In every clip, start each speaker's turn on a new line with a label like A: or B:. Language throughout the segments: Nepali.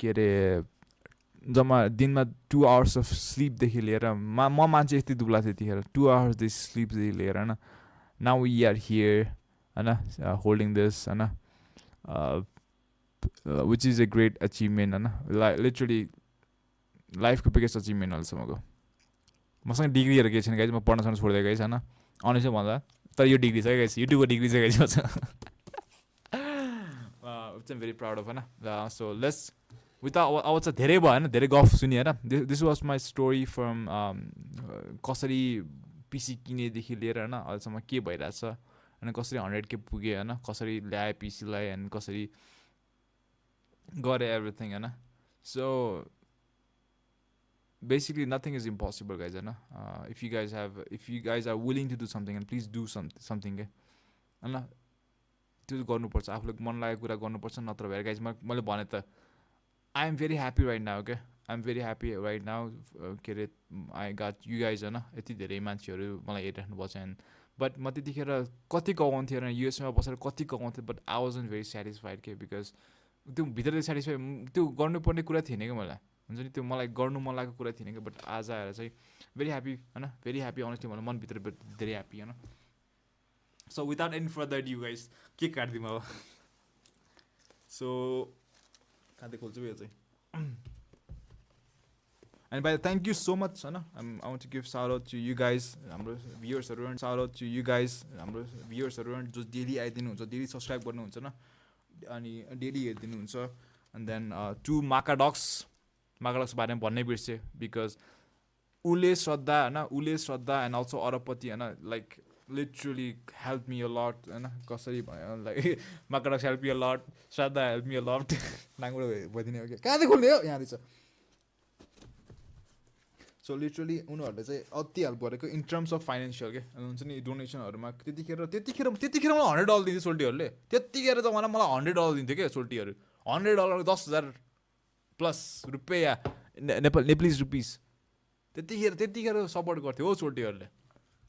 A: के अरे जम्मा दिनमा 2 hours अफ स्लिपदेखि लिएर म मान्छे यति दुब्ला थिएँ त्यतिखेर 2 hours देखि स्लिपदेखि लिएर होइन नाउ वी आर हियर होइन होल्डिङ दिस होइन which is a great achievement होइन लिटरली लाइफको बिगेस्ट अचिभमेन्ट अहिलेसम्मको मसँग डिग्रीहरू केही छैन गाइज म पढ्नसम्म छोडिदिएको गाइज होइन अनेस्टै भन्दा तर यो डिग्री छ गाइज युट्युबको डिग्री चाहिँ गाइज मसँग it's am very proud of होइन सो लेट्स विथ अब चाहिँ धेरै भयो होइन धेरै गफ सुनि होइन this was my story from कसरी पिसी किनेदेखि लिएर होइन अहिलेसम्म के भइरहेछ होइन कसरी 100K पुगेँ होइन कसरी ल्याएँ पिसीलाई एन्ड कसरी गरेँ एभ्रिथिङ होइन so basically nothing is impossible guys होइन if you guys are willing to do something and please do something के होइन त्यो गर्नुपर्छ आफूले मन लागेको कुरा गर्नुपर्छ नत्र भएर गाइज मैले भने त I am very happy right now के I am very happy right now के अरे आई गट यु गाइज होइन यति धेरै मान्छेहरू मलाई हेरिराख्नुपर्छ एन्ड बट म त्यतिखेर कति कमाउँथेँ होइन युएसमा बसेर कति कमाउँथेँ but I wasn't very satisfied के बिकज त्यो भित्रले सेटिस्फाइड त्यो गर्नुपर्ने कुरा थिएन क्या मलाई हुन्छ नि त्यो मलाई गर्नु मन लागेको कुरा थिएन कि बट आज आएर चाहिँ भेरी ह्याप्पी होइन भेरी ह्याप्पी अनेस्टली मलाई मनभित्र धेरै ह्याप्पी होइन so without any further you guys के काटिदिउँ अब सो खाँदै खोल्छु यो चाहिँ and bye thank you so much होइन I want to give shout out to you guys हाम्रो भ्युवर्सहरू shout out to you guys हाम्रो भ्युवर्सहरू जो डेली आइदिनुहुन्छ डेली सब्सक्राइब गर्नुहुन्छ न अनि डेली हेरिदिनुहुन्छ एन्ड देन टु माकाडक्स बारेमा भन्नै बिर्सेँ बिकज उसले श्रद्धा होइन उसले श्रद्धा एन्ड अल्सो अरबपति होइन like literally help me a lot होइन कसरी भयो लाइक माकाडक्स help me a lot Shraddha help me a lot नाङबाट भइदिने हो कि कहाँ चाहिँ खोल्ने हो यहाँ रहेछ सो लिटरली उनीहरूले चाहिँ अति हेल्प गरेको इन टर्म्स अफ फाइनेन्सियल के हुन्छ नि डोनेसनहरूमा त्यतिखेर मलाई $100 दिन्थ्यो सोल्टीहरूले त्यतिखेर त मलाई $100 दिन्थ्यो क्या सोल्टीहरू $100 10,000 प्लस रुपियाँ नेपालीज रुपिस त्यतिखेर सपोर्ट गर्थ्यो हो सोल्टीहरूले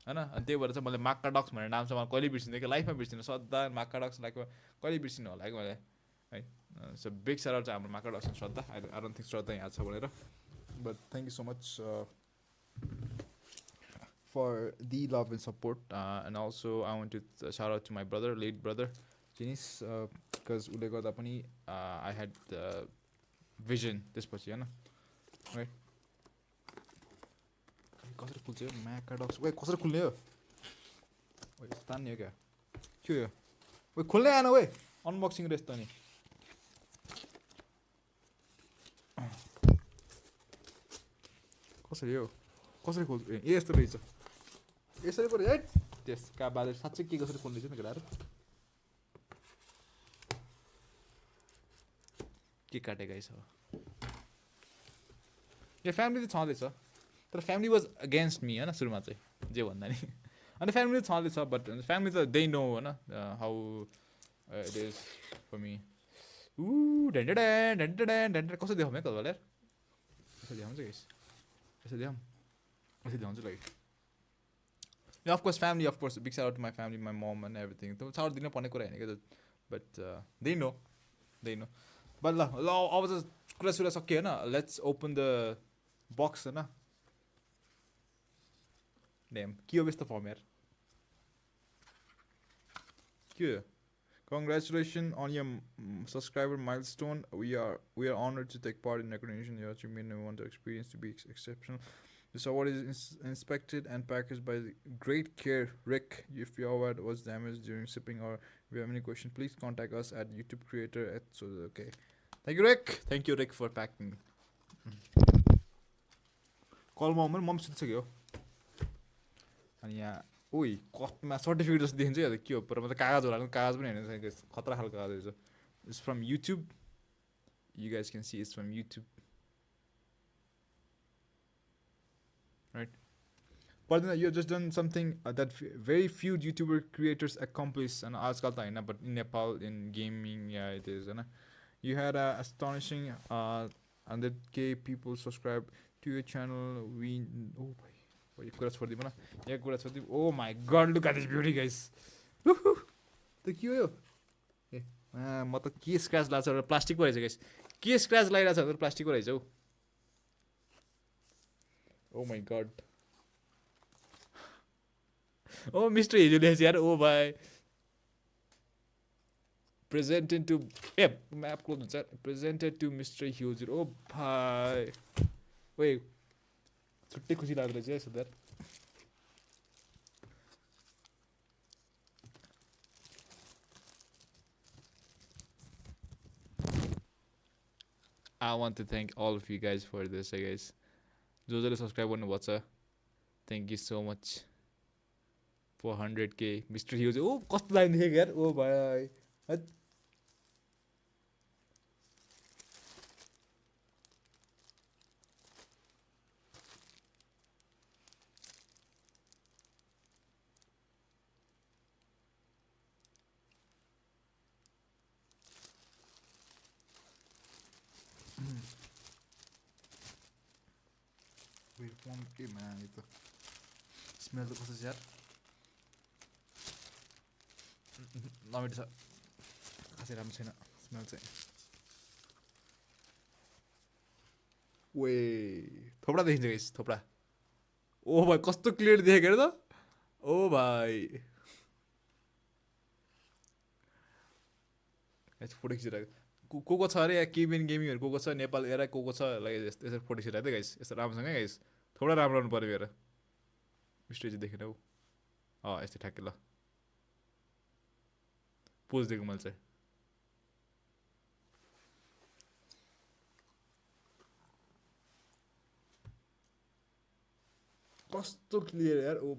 A: होइन अनि त्यही भएर चाहिँ मैले माकाडक्स भन्ने नाम चाहिँ मलाई कहिले बिर्सिँदैन कि लाइफमा बिर्सिनु श्रद्धा माकाडक्स लाइक कहिले बिर्सिनु होला कि मैले है सो बिग साउट चाहिँ हाम्रो माकाडक्स Shraddha I don't think Shraddha यहाँ छ भनेर but thank you so much for the love and support and also I want to shout out to my brother late brother जिनिस बिकज उसले गर्दा पनि आई ह्याड भिजन त्यसपछि होइन राइट कसरी खुल्छ यो म्याकाडक्स ओ कसरी खुल्ने हो तान्ने हो क्या के हो ओ खोल्नै आएन ओ अनबक्सिङ रहेछ त नि कसरी हो कसरी खोल्छ ए यस्तो रहेछ यसरी पऱ्यो है त्यसका बाद साँच्चै के कसरी खोल्दैछ नि केटाहरू के काटेको छ यो फ्यामिली त छँदैछ तर फ्यामिली वाज अगेन्स्ट मी होइन सुरुमा चाहिँ जे भन्दा नि अनि फ्यामिली त छँदैछ बट फ्यामिली त दे नो होइन how it is for me ढेन्टेड कसरी देखाउँ है कतिबेला यार कसरी देखाउँछ कि कसरी देखाउँछ like of course family of course big shout my family my mom and everything त साउट दिनुपर्ने कुरा होइन क्या बट दे नो बट ल अब चाहिँ कुरा सक्यो होइन लेट्स ओपन द बक्स होइन डेम के हो यस्तो फर्म यार के हो Congratulations on your subscriber milestone. We are honored to take part in recognition your achievement and want the experience to be exceptional. This award is inspected and packaged by great care. Rick, if your award was damaged during shipping or if you have any questions, please contact us at YouTube creator at so okay. Thank you Rick for packing. Call mom सुतिसक्यो अनि यहाँ ओइ कपमा सर्टिफिकेट जस्तो देखिन्छ यो के हो पर म त कागज होला कागज पनि हेर्न खतरा खालको कागज रहेछ it's from YouTube you guys can see it's from YouTube right पर्दैन यो just done something that very few YouTuber creators accomplish होइन आजकल त होइन but in Nepal in gaming या इट इज होइन you had astonishing 100K people subscribe to your channel we यो कुरा छोडिदिउँ न यो कुरा छोडिदिउँ oh my God look at this beauty guys त के हो यो ए म त के स्क्रच लाग्छ एउटा प्लास्टिक पो रहेछ गाइस के स्क्रैच लागिरहेछ भने प्लास्टिकको रहेछ हौ oh my god oh mister हिजो लेखेछ यार ओ भाइ presented to a map close हुन्छ presented to mister huge oh भाइ ओए छुट्टै खुसी लाग्दो रहेछ है सुधार I want to thank all of you guys for this, guys. जसले सब्सक्राइब गर्नुभएको छ thank you so much for 100k mister huge ओ कस्तो दामी देखेको यार ओ भाइ के man यो त स्मेल त कस्तो छ यार नमिठो छ खासै राम्रो छैन स्मेल चाहिँ ओए थोप्रा देखिन्छ गाइस थोप्रा ओ भाइ कस्तो क्लियर देखेको हेर त ओ भाइ फोटो खिचिरहेको को छ अरे केबिन गेमिङहरू को छ नेपाल एरा को छ यस्तो यसरी फोटो खिचिरहेको थियो गाइस यस्तो राम्रोसँग गाइस थोडा राम्रो आउनु पऱ्यो हेर मिस्टर चाहिँ देखेन हौ यस्तो ठ्याक्कै ल पोज दिएको मैले चाहिँ कस्तो क्लियर यार ओ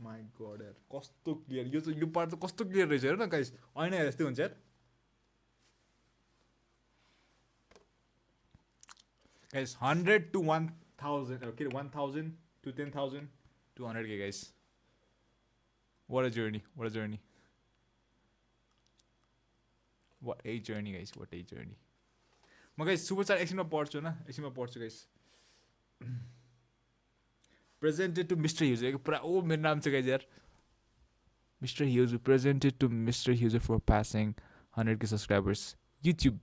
A: माई गड यार कस्तो क्लियर यो पार्ट त कस्तो क्लियर रहेछ हेर न गाइस ऐना हेरे जस्तै हुन्छ यार guys 100 to 1000 okay 1000 to 10,000 to 100k guys what a journey what a journey guys what a journey म गाइस सुपर चार एकछिनमा पढ्छु न एकछिनमा पढ्छु guys presented to mister Hughes पुरा ओ मेरो नाम छ गाइस यार mister Hughes presented to mister Hughes for passing 100k subscribers YouTube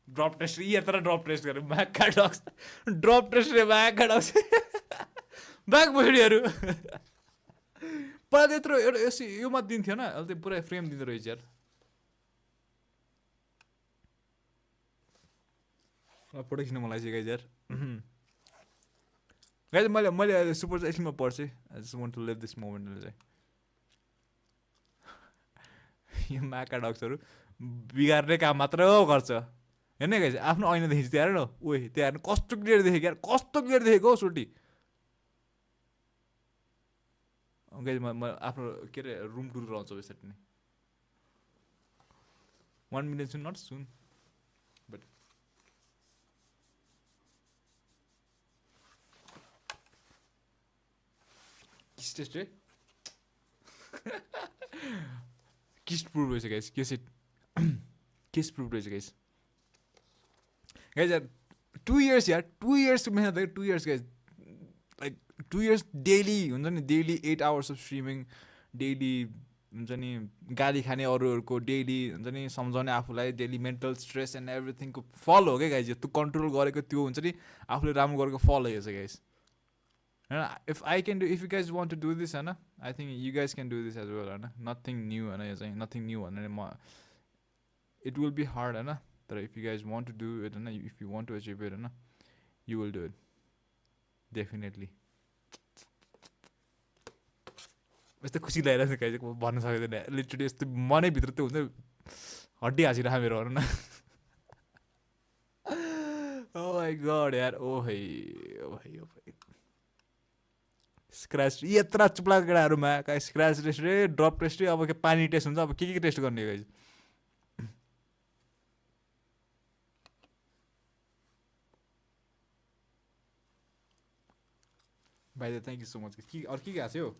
A: drop test ये तरह ड्रप टेस्ट गरेँ ब्याकका डक्स ड्रप टेस्ट रे ब्याकका डक्स ब्याक भिडियोहरू पहिला त्यत्रो एउटा यसो यो मात्र दिन्थ्यो न अहिले त पुरै फ्रेम दिँदो रहेछ यार फोटो खिच्नु मलाई चाहिँ गाइज यार गाइज मैले सुपर एकछिनमा पढ्छु I just want to live this मोमेन्टले चाहिँ यो म्याका डक्सहरू बिगार्ने काम मात्र गर्छ हेर्न गाइज आफ्नो ऐना देखिन्छ त्यहाँ हेर न ओए त्यहाँ हेर्नु कस्तो क्लियर देखेको यार कस्तो क्लियर देखेको हौ सोटी गाइज म आफ्नो के अरे रुम टुर रहन्छु यसरी नै 1 million soon, not soon, but kiss test, right? Kiss proof रहेछ guys, kiss it. Kiss proof रहेछ guys. Guys, 2 years यार, 2 years मेहनत गरेँ, 2 years guys. Like 2 years daily हुन्छ नि, daily 8 hours of streaming, daily हुन्छ नि गाली खाने अरूहरूको, डेली हुन्छ नि सम्झाउने आफूलाई, डेली मेन्टल स्ट्रेस एन्ड एभ्रिथिङको फल हो क्या गाइज. त्यो कन्ट्रोल गरेको त्यो हुन्छ नि आफूले राम्रो गरेको फल हो यो चाहिँ गाइज. होइन, if I can do, if you guys want to do this होइन, I think you guys can do this as well. होइन, नथिङ न्यू होइन, यो चाहिँ नथिङ न्यू भनेर म इट विल बी हार्ड होइन, तर if you guys want to do it होइन, if you want to achieve it होइन, you will do it definitely. यस्तो खुसी लागिरहेको छ गाइज, भन्न सक्दैन लिटरली. यस्तो मनैभित्र त्यो हुन्छ हड्डी हाँसिरहेको मेरो भनौँ न. ओ माई गड यार, ओ भाइ ओ भाइ ओ भाइ. स्क्रैच यत्रा चुप्ला केटाहरूमा कहाँ स्क्रैच टेस्ट रे, ड्रप टेस्ट रे, अब के पानी टेस्ट हुन्छ, अब के टेस्ट गर्ने गाइज. भाइ थ्याङ्क यू सो मच. अरू के आएको थियो?